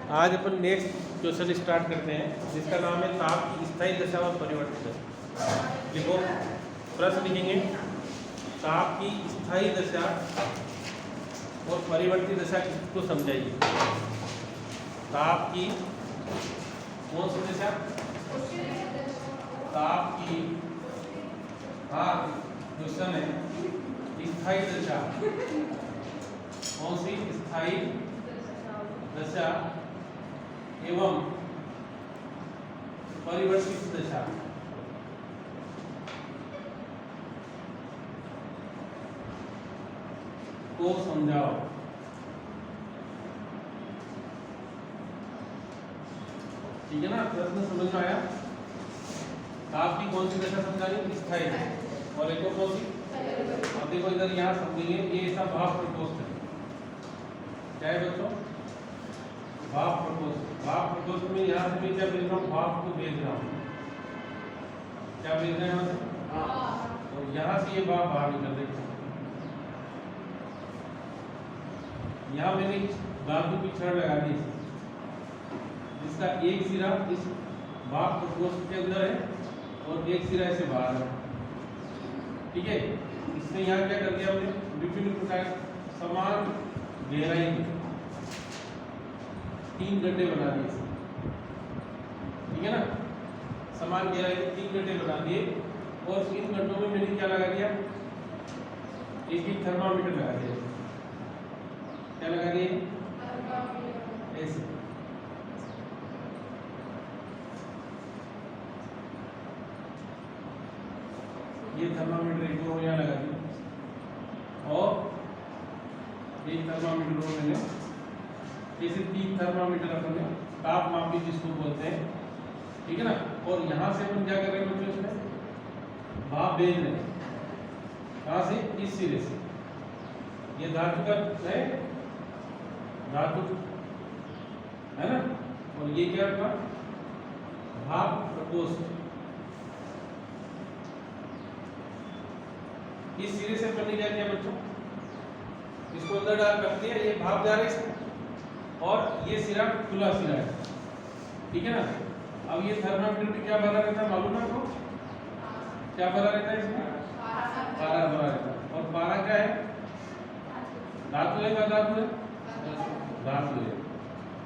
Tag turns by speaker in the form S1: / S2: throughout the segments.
S1: आज अपन next question start करते हैं जिसका नाम है ताप की स्थायी दशा और परिवर्तित दशा। लिखो, प्रश्न लिखेंगे, ताप की स्थायी दशा और परिवर्तित दशा को समझाइए। ताप की कौन सी दशा? ताप की, हाँ क्वेश्चन है, स्थायी दशा कौन सी? स्थायी दशा एवं परिवर्तित दशा को समझाओ। ठीक है ना? प्रश्न समझ में आया? ताप की कौन सी दशा समझानी? स्थायी। और एक और कौन सी? अब देखो इधर यहाँ समझेंगे, ये ऐसा भाप प्रकोष्ठ है। क्या है बच्चों? भाप प्रकोष्ठ। भाप प्रकोष्ठ में यहाँ से मैं क्या भेज रहा हूँ? भाप को भेज रहा हूँ। क्या भेज रहे हैं यहाँ से? और यहाँ से ये भाप बाहर निकल रही है। यहाँ मैंने धातु की छड़ लगा दी, जिसका एक सिरा इस भाप प्रकोष्ठ के अंदर है और एक सिरा ऐसे बाहर है। ठीक है? इसने यहाँ क्या कर दिया? हमने विभिन्न प्रकार समान गहराई के 3 गड्ढे बना दिए। ठीक है ना? समान गहराई के 3 गड्ढे बना दिए और इन गड्ढों में मैंने क्या लगा दिया? एक थर्मामीटर लगा दिया। क्या लगा दिए? ऐसे। ये थर्मामीटर एक और यहाँ लगा दिया और एक थर्मामीटर और मैंने, जैसे 3 थर्मामीटर अपने ताप मापी जिसको बोलते हैं। ठीक है ना? और यहाँ से अपन क्या कर रहे हैं बच्चों? इसमें भाप भेज रहे हैं। कहाँ से? इस सिरे से। ये धातु का है, धातु है ना? और ये क्या था? भाप प्रकोष्ठ। इस सिरे से अपन ने क्या किया बच्चों? इसको अंदर डाल रख दिया, ये भाप जा रही है और ये सिरा खुला सिरा है। ठीक है ना? अब ये थर्मामीटर में क्या भरा रहता है मालूम है आपको? क्या भरा रहता है इसमें? पारा भरा रहता है। और पारा क्या है? धातु है। क्या धातु है? धातु है।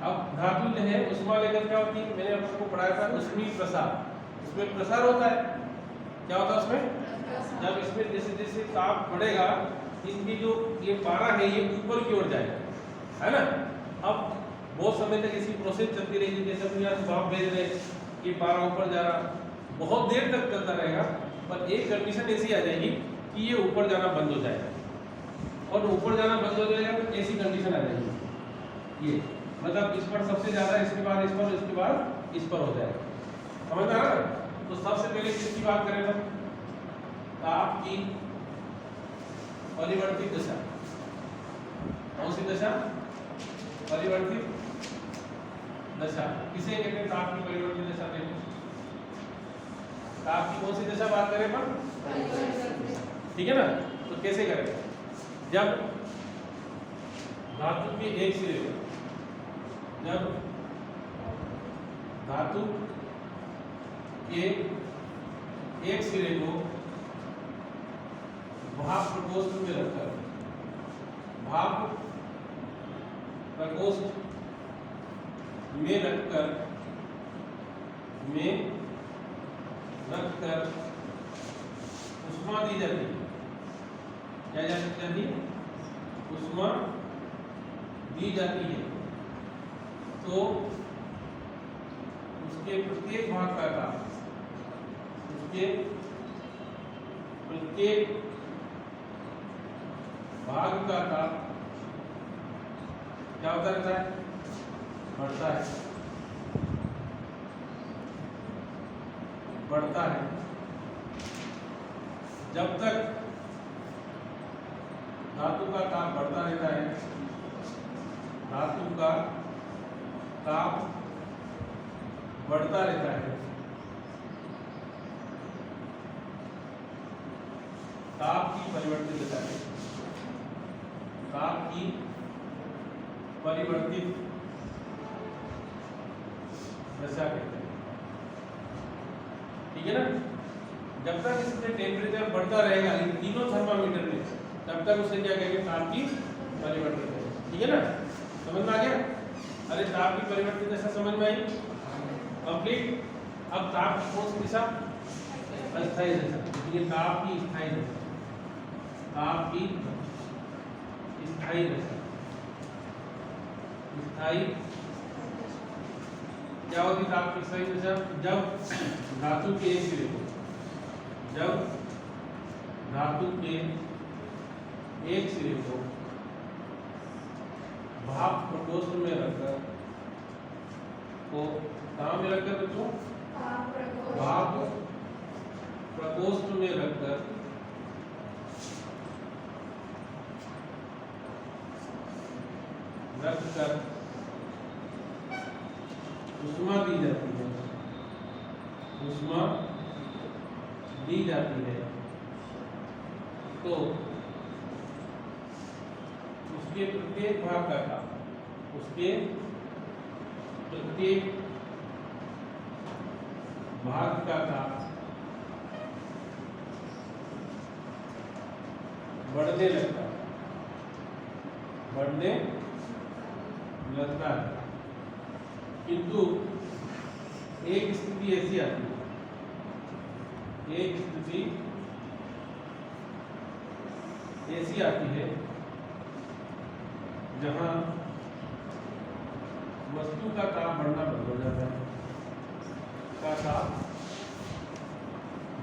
S1: अब धातु जो है उष्मा लेकर क्या होती है? मैंने आपको पढ़ाया था ऊष्मीय प्रसार। इसमें प्रसार होता है। क्या होता है उसमें? जब इसमें जैसे जैसे ताप बढ़ेगा, इनकी जो ये पारा है ये ऊपर की ओर जाएगा, है ना? अब बहुत समय तक इसकी प्रोसेस चलती रहेगी। जैसे हम यहाँ से भाप भेज रहे हैं, ये पारा ऊपर जा रहा, बहुत देर तक चलता रहेगा। पर एक कंडीशन ऐसी आ जाएगी कि ये ऊपर जाना बंद हो जाएगा। और ऊपर जाना बंद हो जाएगा तो ऐसी कंडीशन आ जाएगी, ये मतलब इस पर सबसे ज्यादा, इसके बाद इस पर, इसके बाद इस पर हो जाएगा। समझ में आ रहा है? तो सबसे पहले किसकी बात करें हम? ताप की परिवर्तित दशा। कौन सी दशा? परिवर्तित दशा। किसे कहते हैं ताप की परिवर्तित दशा? देखो, ताप की कौन सी दशा बात करें पर? ठीक है ना? तो कैसे करें? जब धातु के एक सिरे को, जब धातु के एक सिरे को भाप प्रकोष्ठ में रखकर, भाप प्रकोष्ठ में रखकर उष्मा दी जाती है। क्या जाती है? उष्मा दी जाती है। तो उसके प्रत्येक भाग का ताप, उसके प्रत्येक भाग का ताप क्या होता रहता है? बढ़ता है, बढ़ता है। जब तक धातु का ताप बढ़ता रहता है, धातु का ताप बढ़ता रहता है, ताप की परिवर्तित दशा है। ताप की परिवर्तित दशा कहते हैं, ठीक है ना। जब तक इसमें टेम्परेचर बढ़ता रहेगा इन तीनों थर्मामीटर में, तब तक उसे क्या कहेंगे, ताप की परिवर्तित दशा, ठीक है ना। समझ में आ गया। अरे ताप की परिवर्तित दशा समझ में आई, कंप्लीट। अब ताप की कौन सी दिशा, अस्थायी दशा। ये ताप की स्थायी दशा, ताप की स्थायी दशा। स्थायी क्या होती ताप की स्थायी दशा, जब धातु के एक सिरे को, जब धातु के एक सिरे को भाप प्रकोष्ठ में रखकर, को कहाँ में रखकर बच्चों, भाप प्रकोष्ठ में रखकर उष्मा दी जाती है, उष्मा दी जाती है, तो उसके प्रत्येक भाग का ताप, उसके प्रत्येक भाग का ताप बढ़ने लगता है, बढ़ने लगता है। किंतु एक स्थिति ऐसी आती है, एक स्थिति ऐसी आती है जहां वस्तु का ताप बढ़ना बंद हो जाता है, का ताप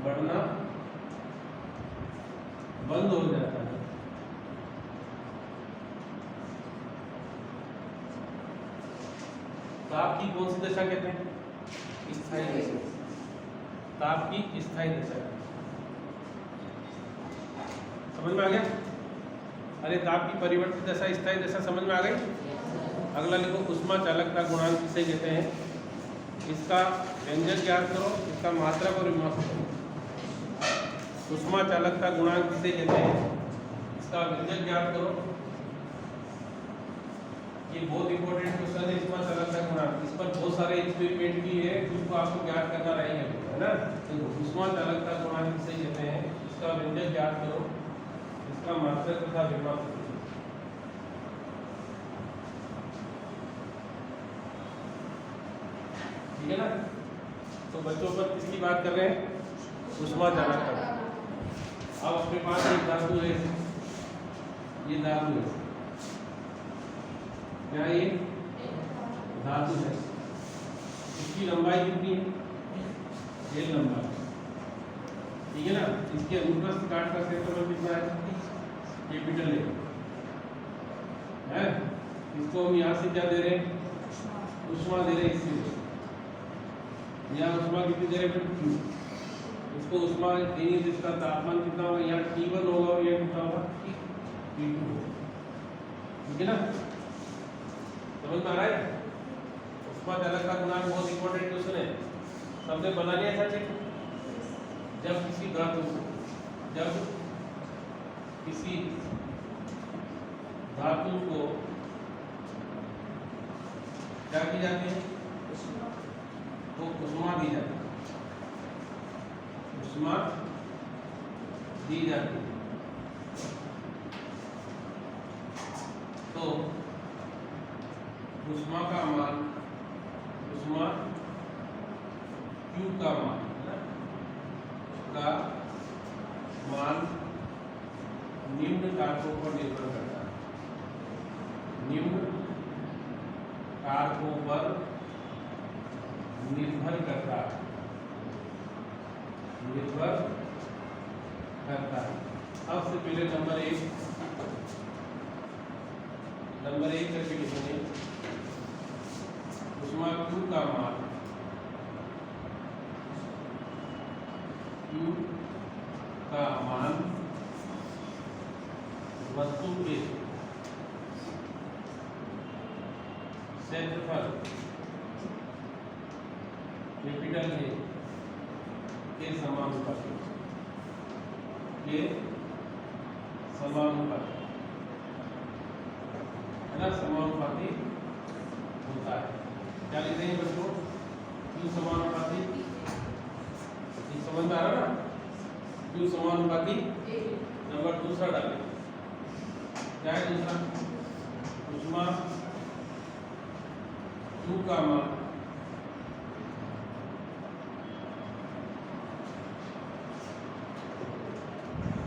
S1: बढ़ना बंद हो जाता है। ताप की कौन सी दशा कहते हैं, स्थायी दशा। ताप की स्थायी दशा, समझ में आ गया। अरे ताप की परिवर्तित दशा, स्थायी दशा समझ में आ गई। अगला लिखो, उष्मा चालकता गुणांक किसे कहते हैं, इसका व्यंजक ज्ञात करो, इसका मात्रक और विभक्त करो। उष्मा चालकता गुणांक किसे कहते हैं, इसका व्यंजक ज्ञात करो। ये बहुत इंपॉर्टेंट क्वेश्चन है, उष्मा चालकता गुणांक। इस पर बहुत सारे एक्सपेरिमेंट भी है जिसको आपको ज्ञात करना रहेगा, है ना। तो उष्मा चालकता गुणांक किसे कहते हैं, इसका व्यंजक ज्ञात करो, इसका मात्रक तथा विभक्त। ठीक है ना। तो बच्चों पर किसकी बात कर रहे हैं, उष्मा चालकता। अब अपने पास एक धातु है, ये धातु है, यहाँ ये धातु है, इसकी लंबाई कितनी है, ये लंबाई, ठीक है ना। इसके अनुप्रस्थ काट का क्षेत्रफल कितना है, कैपिटल है। इसको हम यहाँ से क्या दे रहे हैं, उष्मा दे रहे हैं, इससे यहाँ उष्मा कितनी दे रहे हैं, इसको उष्मा देंगे जिसका तापमान कितना होगा, यहाँ T1 होगा और यहाँ कितना होगा, T2, ठीक है ना। समझ में आ रहा है। उष्मा चालकता गुणांक बहुत इंपॉर्टेंट क्वेश्चन है, सबने बना लिया था चेक। जब किसी धातु, जब किसी धातु को क्या की जाती है, तो उष्मा दी जाती है, उष्मा दी जाती है, तो उष्मा का मान, उष्मा Q का मान, का मान निम्न कारकों पर निर्भर करता है, निम्न कारकों पर निर्भर करता है, निर्भर करता है। अब से पहले नंबर एक करके लिखेंगे, उष्मा Q का मान, Q का मान वस्तु के क्षेत्रफल कैपिटल A के समानुपाती, के समानुपाती, है ना, समानुपाती होता है। क्या लिख रहे हैं बच्चों, Q समानुपाती, ये समझ में आ रहा ना, Q समानुपाती नंबर दूसरा डालें, क्या है दूसरा, ऊष्मा Q का मान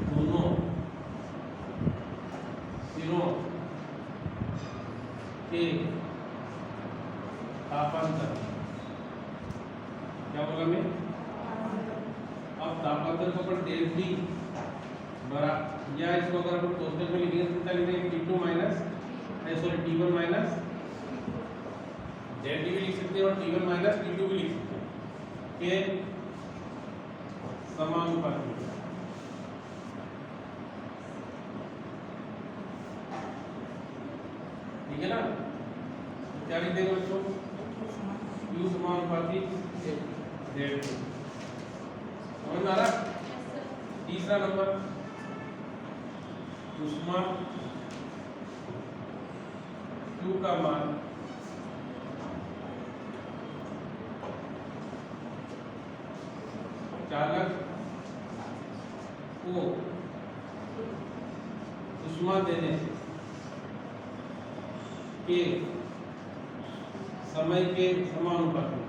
S1: दोनों सिरों के तापांतर, क्या बोला मैं, अब तापांतर को अपन डेल्टा टी बराबर, या इसको अगर अपन कोष्ठक में लिखेंगे तो क्या लिखेंगे, T2 minus T1 minus delta T भी लिख सकते हैं और T1 माइनस T2 भी लिख सकते हैं के समानुपाती, ठीक है ना। तो क्या लिख देंगे बच्चों, Q समानुपाती डेल्टा, समझ में आ रहा। तीसरा नंबर, ऊष्मा Q का मान चालक को ऊष्मा देने के समय के समानुपाती,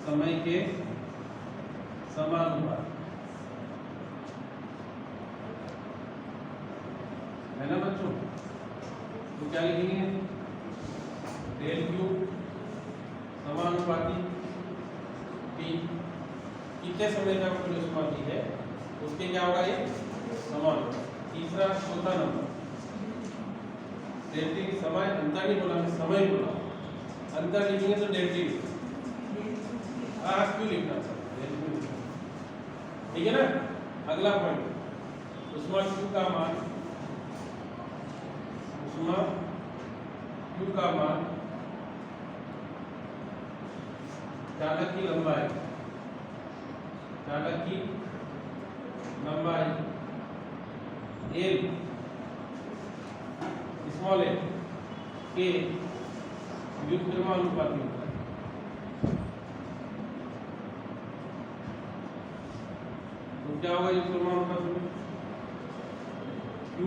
S1: समय के समानुपाती है ना बच्चों। तो क्या लिखेंगे, डेल Q समानुपाती T, कितने समय का ऊष्मा दी है उसके क्या होगा ये समान। तीसरा चौथा नंबर, डेल्टा की समय अंतर नहीं बोला, मैं समय बोला, अंतर लिखेंगे तो डेल्टा क्यों लिखना, ठीक है ना। अगला पॉइंट, ऊष्मा Q का मान, ऊष्मा Q का मान चालक की लंबाई, चालक की लंबाई L स्मॉल l के व्युत्क्रमानुपाती होता है। तो क्या होगा व्युत्क्रमानुपाती में, Q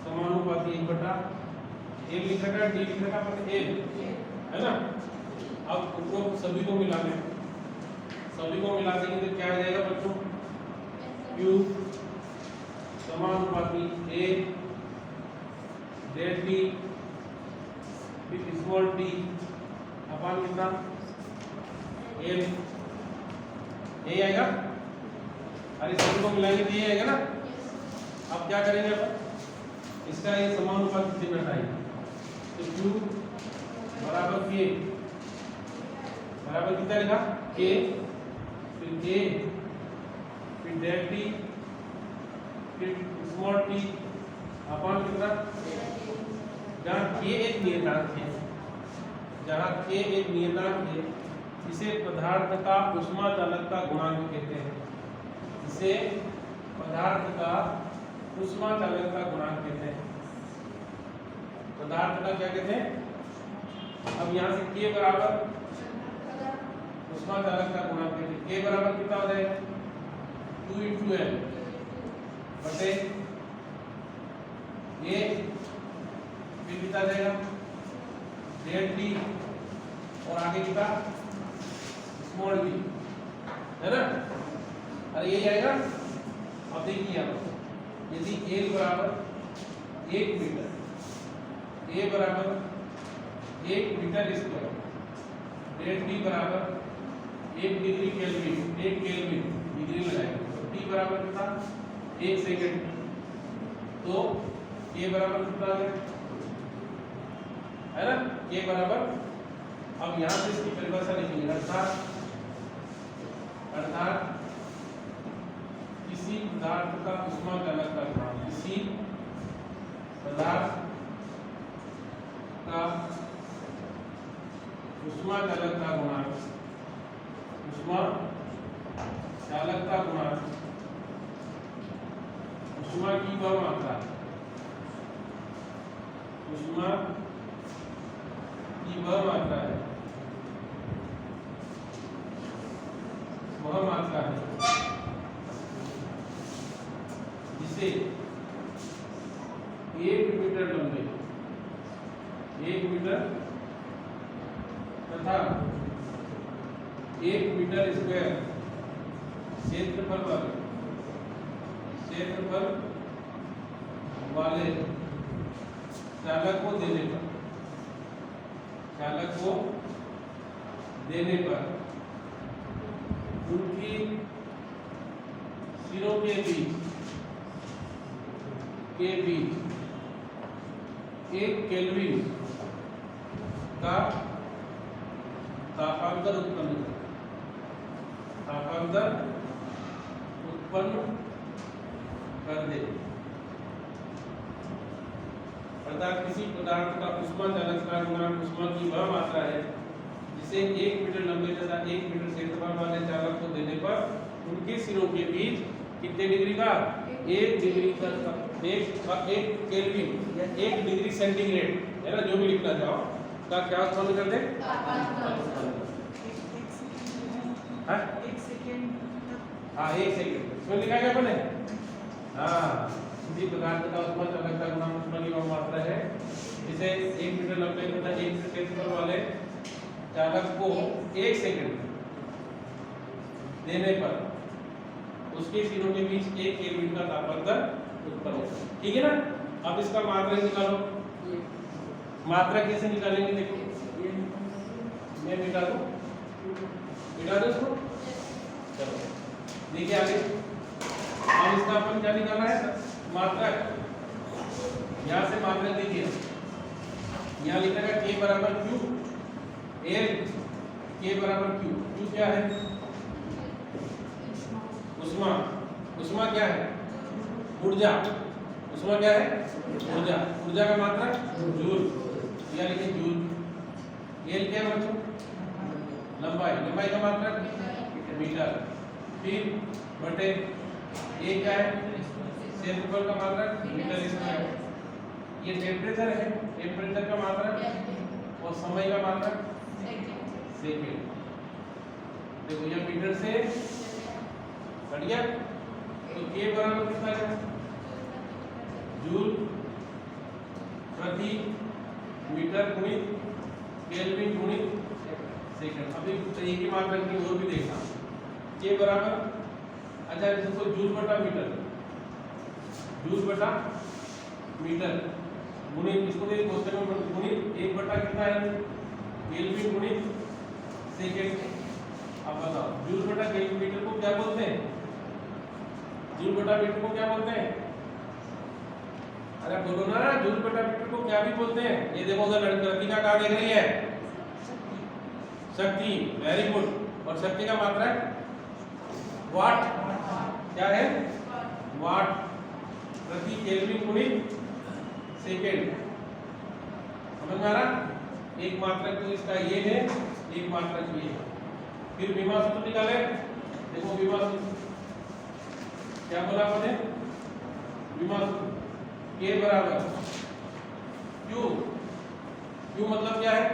S1: समानुपाती 1/L लिख रखा है, D लिख रखा है, L है ना। अब उपरोक्त सभी को मिला दें, सभी को मिला देंगे तो क्या आ जाएगा बच्चों, Q समानुपाती A del T with small t upon कितना L, ये आएगा। अरे सभी को मिलाएंगे तो ये आएगा ना। अब क्या करेंगे अपन, इसका ये समानुपाती चिन्ह हटाएंगे, तो Q बराबर K बराबर कितना लिखा, K फिर A फिर डेल T फिर स्मॉल t अपन कितना, जहाँ K एक नियतांक है, जहाँ K एक नियतांक है, इसे पदार्थ का ऊष्मा चालकता गुणांक कहते हैं, इसे पदार्थ का ऊष्मा चालकता गुणांक कहते हैं। पदार्थ का क्या कहते हैं, अब यहाँ से K बराबर ऊष्मा चालकता गुणांक कहते हैं। K बराबर कितना हो जाएगा, 2 × L बटे A फिर कितना जाएगा डेल T और आगे कितना स्मॉल t, है ना। अरे ये आएगा। अब देखिए यहाँ यदि L बराबर 1 मीटर, A बराबर 1 मीटर स्क्वायर, डेल T बराबर 1 डिग्री केल्विन, 1 केल्विन डिग्री लगाएंगे तो T बराबर कितना 1 सेकंड, तो K बराबर कितना है ना, K बराबर, अब यहाँ से इसकी परिभाषा लिखेंगे, अर्थात किसी पदार्थ का ऊष्मा चालकता गुणांक, किसी पदार्थ का ऊष्मा चालकता गुणांक, ऊष्मा चालकता गुणांक ऊष्मा की वह मात्रा, ऊष्मा की वह मात्रा है जिसे 1 मीटर लंबे 1 मीटर तथा 1 मीटर स्क्वायर क्षेत्रफल वाले चालक को देने पर उनकी सिरों के बीच 1 केल्विन का तापांतर उत्पन्न कर दे। अर्थात किसी पदार्थ का ऊष्मा चालकता गुणांक ऊष्मा की वह मात्रा है जिसे 1 मीटर लंबे तथा 1 मीटर क्षेत्रफल वाले चालक को देने पर उनके सिरों के बीच कितने डिग्री का 1 डिग्री तक 1 केल्विन या 1 डिग्री सेंटीग्रेड है ना, जो भी लिखना चाहो का क्या उत्पन्न कर दे। हाँ 1 सेकंड इसमें लिखा गया अपने। हाँ किसी पदार्थ का ऊष्मा चालकता गुणांक ऊष्मा की वह मात्रा है जिसे 1 मीटर लंबे तथा 1 मीटर क्षेत्रफल वाले चालक को 1 सेकंड देने पर उसके सिरों के बीच 1 केल्विन का तापांतर उत्पन्न होता है। ठीक है ना। अब इसका मात्रा निकालो। मात्रा कैसे निकालेंगे देखो, मैं मिटा दो इसको। चलो देखिए आगे। अब इसका अपन क्या निकालना है, मात्रा। यहाँ से मात्रा देखिए, यहाँ लिखा है K बराबर Q L। K बराबर Q। Q क्या है, ऊष्मा। ऊष्मा क्या है, ऊर्जा। ऊष्मा क्या है, ऊर्जा। ऊर्जा का मात्रा जूल, या लिखिए जूल। L क्या है बच्चों, लंबाई। लंबाई का मात्रा मीटर। फिर बटे A क्या है, क्षेत्रफल का मात्रा मीटर स्क्वायर। ये टेम्परेचर है, टेम्परेचर का मात्रा और समय का मात्रा सेकंड। देखो ये मीटर से बढ़ गया तो K बराबर कितना है, जूल प्रति मीटर गुणित केल्विन गुणित सेकंड। अभी एक ही मात्रा की और भी देखना। K बराबर, अच्छा इसको जूल बटा मीटर गुणित, इसको देखिए क्वेश्चन में गुणित 1 बटा कितना है, केल्विन गुणित सेकंड। अब बताओ जूल बटा केल्विन मीटर को क्या बोलते हैं, जूल बटा मीटर को क्या बोलते हैं, अरे बोलो ना, जूल बटा मीटर को क्या भी बोलते हैं। ये देखो उधर लड़की का कहा देख रही है, शक्ति। Very good. और शक्ति का मात्रा है वाट। क्या है, वाट प्रति केल्विन गुणित सेकंड। समझ में आ रहा। एक मात्रक तो इसका ये है, एक मात्रक ये है। फिर विमा सूत्र निकाले। देखो विमा सूत्र क्या बोला आपने, विमा सूत्र K बराबर Q। Q मतलब क्या है,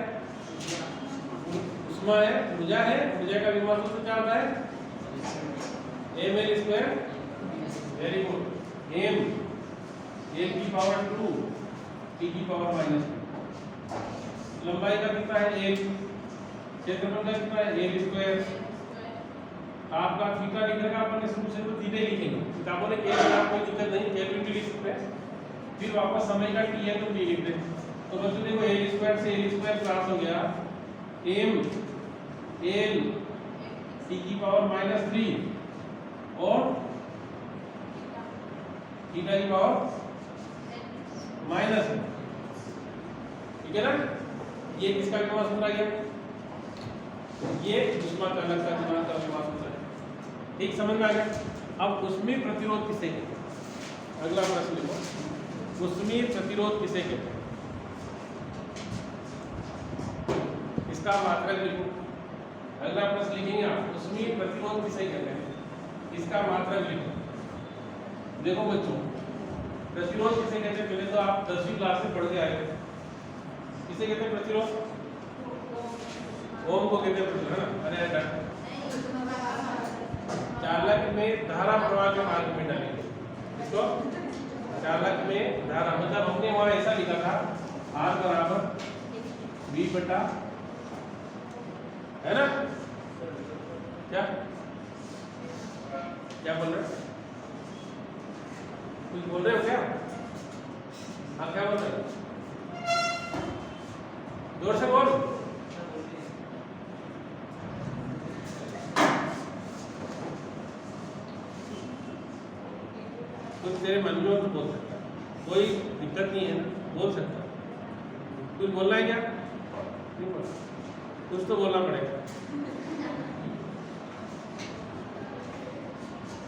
S1: ऊष्मा है, ऊर्जा है। ऊर्जा का विमा सूत्र क्या होता है, ml square. Very good. m a की पावर 2 t की पावर -2। लंबाई का कितना है l, क्षेत्रफल का कितना है l स्क्वायर। आपका थीटा लिखेगा अपन शुरू से तो थीटा ही लिखेंगे, किताबों ने केल्विन, कोई दिक्कत नहीं, केल्विन भी लिख सकते हैं। फिर वापस समय का t है तो t लिख दें। तो बच्चों देखो l स्क्वायर से l स्क्वायर क्रॉस हो गया, m l t की पावर -3 और थीटा की पावर -। ठीक है ना। ये किसका विमा सूत्र आ गया, ये ऊष्मा चालकता गुणांक का विमा सूत्र है। ठीक, समझ में आ गया। अब ऊष्मीय प्रतिरोध किसे कहते हैं, अगला प्रश्न लिखो, ऊष्मीय प्रतिरोध किसे कहते हैं, इसका मात्रक लिखो। अगला प्रश्न लिखेंगे आप, ऊष्मीय प्रतिरोध किसे कहते हैं, इसका मात्रक लिखो। देखो बच्चों, प्रतिरोध किसे कहते हैं, पहले तो आप 10वीं क्लास में पढ़ के आए। किसे कहते हैं प्रतिरोध, ओम को कहते हैं प्रतिरोध, है ना। अरे चालक में धारा प्रवाह के मार्ग में डालेंगे, इसको चालक में धारा, मतलब हमने वहां ऐसा लिखा था R बराबर V बटा, है ना? क्या क्या बोल रहे हो? कुछ बोल रहे हो क्या? हाँ क्या बोल रहे हो? जोर से बोल। कुछ तेरे मन में हो तो बोल सकता है, कोई दिक्कत नहीं है ना, बोल सकता है। कुछ बोलना है क्या? नहीं बोलना, कुछ तो बोलना पड़ेगा।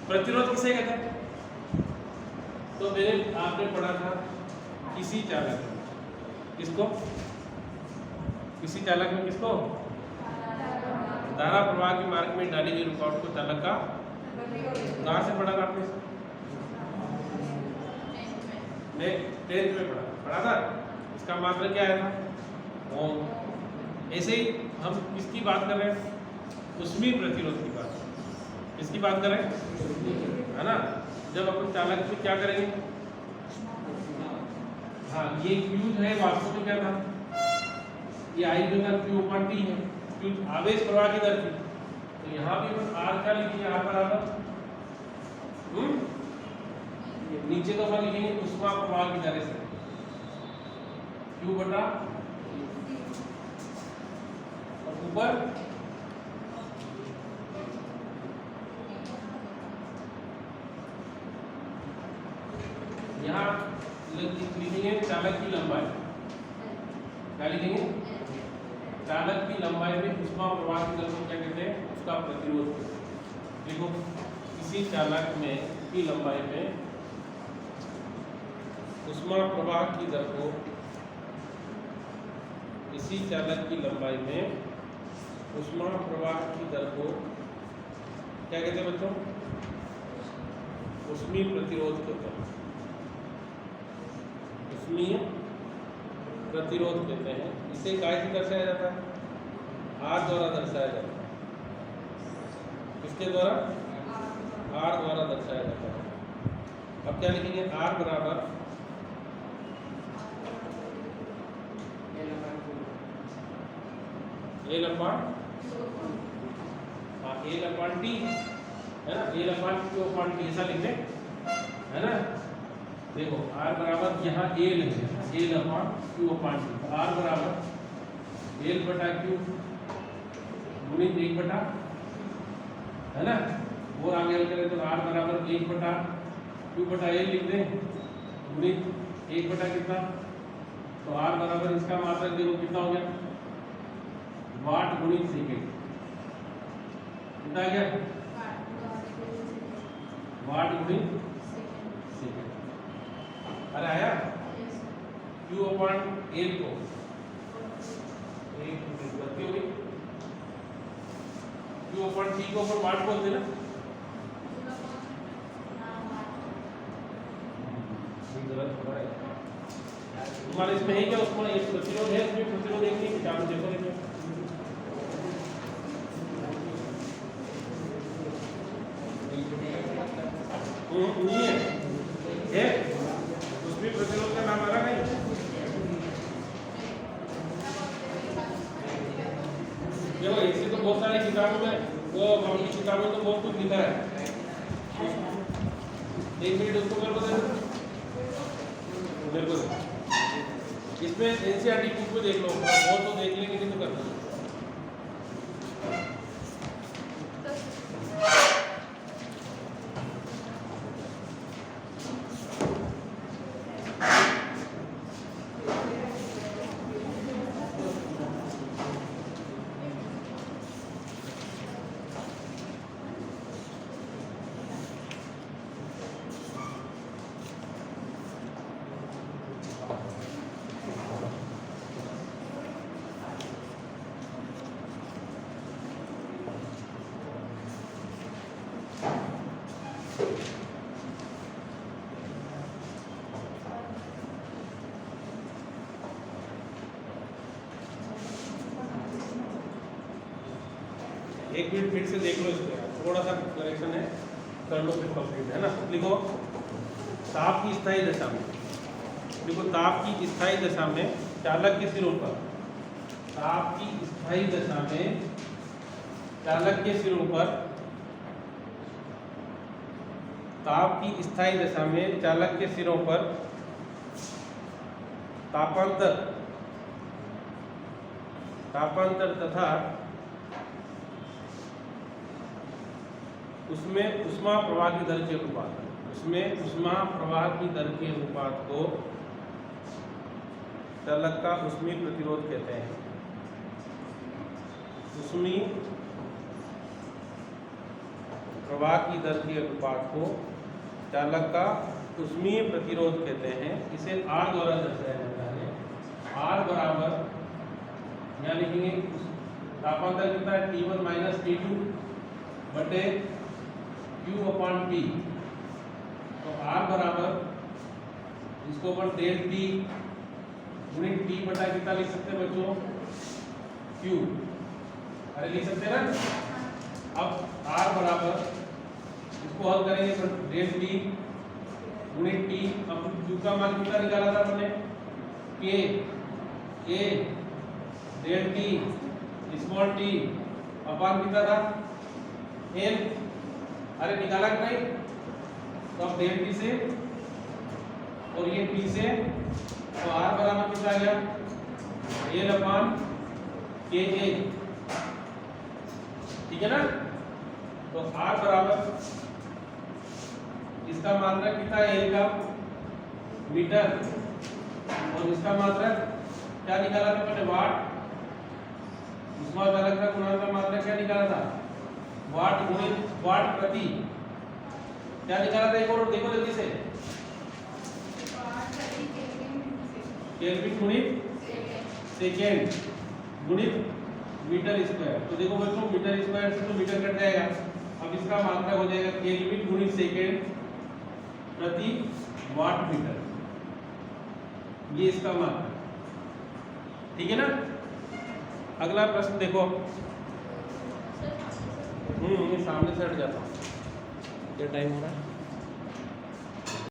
S1: प्रतिरोध किसे कहते हैं? तो मैंने आपने पढ़ा था किसी चालक में, किसको? किसी चालक में किसको? धारा प्रवाह के मार्ग में डाली गई रुकावट को चालक का, कहाँ से पढ़ा था आपने? ने 10th में पढ़ा था। इसका मात्रा क्या आया था? ओम। ऐसे ही हम किसकी बात कर रहे हैं? उष्मीय प्रतिरोध की बात। किसकी बात कर रहे हैं? है ना? जब अपन चालक में क्या करेंगे? हाँ, ये Q है, वास्तव में क्या था? ये I जो था Q/T है, Q आवेश प्रवाह की दर थी। तो यहाँ भी अपन R क्या लिखेंगे? R बराबर नीचे तो अपन लिखेंगे ऊष्मा प्रवाह की दर से Q बटा, और ऊपर यहाँ लिखेंगे चालक की लंबाई। क्या लिखेंगे? चालक की लंबाई में ऊष्मा प्रवाह की दर को क्या कहते हैं? उसका प्रतिरोध। देखो, किसी चालक में की लंबाई में ऊष्मा प्रवाह की दर को, इसी चालक की लंबाई में ऊष्मा प्रवाह की दर को क्या कहते हैं बच्चों? ऊष्मीय प्रतिरोध कहते हैं। ऊष्मीय प्रतिरोध कहते हैं। इसे काय से दर्शाया जाता है? R द्वारा दर्शाया जाता है। किसके द्वारा? R द्वारा दर्शाया जाता है। अब क्या लिखेंगे? R बराबर L/T है ना? L/Q/T ऐसा लिख दें, है ना? देखो R बराबर यहाँ L है, L/Q/T। R बराबर L बटा Q गुणित 1 बटा, है ना? और आगे हल करें तो R बराबर 1 बटा Q बटा L लिख दें गुणित 1 बटा कितना? तो R बराबर इसका मात्रक देखो कितना हो गया? वाट गुणित सेकेंड। कितना आ गया? वाट गुणित सेकेंड। अरे आया? Q/L को एक गलती हो गई। Q/T को अपन वाट बोलते ना? गलत हो रहा है तुम्हारे इसमें है क्या? उसमें एक प्रतिरोध है, उसमें प्रतिरोध एक नहीं, चालू देखो देखो नहीं है, उसमें प्रतिरोध का नाम अलग नहीं। देखो इससे तो बहुत सारी किताबों में, वो कॉम्पिटिटिव किताबों में तो बहुत कुछ लिखा है। एक मिनट उसको मेरे को दे दो, मेरे को इसमें एनसीईआरटी बुक में देख लो, बहुत तो देख लेंगे नहीं तो करना। एक मिनट फिर से देख लो, इसको थोड़ा सा करेक्शन है, कर लो फिर कंप्लीट, है ना? लिखो ताप की स्थायी दशा में, देखो ताप की स्थायी दशा में चालक के सिरों पर, ताप की स्थायी दशा में चालक के सिरों पर, ताप की स्थायी दशा में चालक के सिरों पर तापांतर तथा उसमें उष्मा प्रवाह की दर के अनुपात, उसमें उष्मा प्रवाह की दर के अनुपात को चालक का ऊष्मीय प्रतिरोध कहते हैं। ऊष्मीय प्रवाह की दर के अनुपात को चालक का ऊष्मीय प्रतिरोध कहते हैं। इसे R द्वारा दर्शाया जाता है। R बराबर यहाँ लिखेंगे तापांतर कितना है, T1 माइनस T2 बटे Q अपॉन T। तो R बराबर इसको अपन डेल T गुणित T बटा कितना लिख सकते हैं बच्चों, Q। अरे लिख सकते हैं ना। अब R बराबर इसको हल करेंगे तो डेल T गुणित T। अब Q का मान कितना निकाला था हमने, K A del T small t upon कितना था, N। अरे निकाला कि नहीं, तो अब डेल T से और ये T से, तो R बराबर कितना आ गया, L अपॉन KA, ठीक है ना। तो R बराबर इसका मात्रक कितना है, L का मीटर, और इसका मात्रक क्या निकाला था मैंने, वाट। उष्मा चालक का गुणांक का मात्रक क्या निकाला था, वाट गुणित वाट प्रति, क्या निकाला था, एक और देखो जल्दी से, केल्विन गुणित सेकेंड गुणित मीटर स्क्वायर। तो देखो बच्चों मीटर स्क्वायर से तो मीटर कट जाएगा, अब इसका मात्रक हो जाएगा केल्विन गुणित सेकेंड प्रति वाट मीटर, ये इसका मात्रक, ठीक है ना। अगला प्रश्न देखो, ये सामने से हट जाता हूँ, क्या टाइम हो रहा है।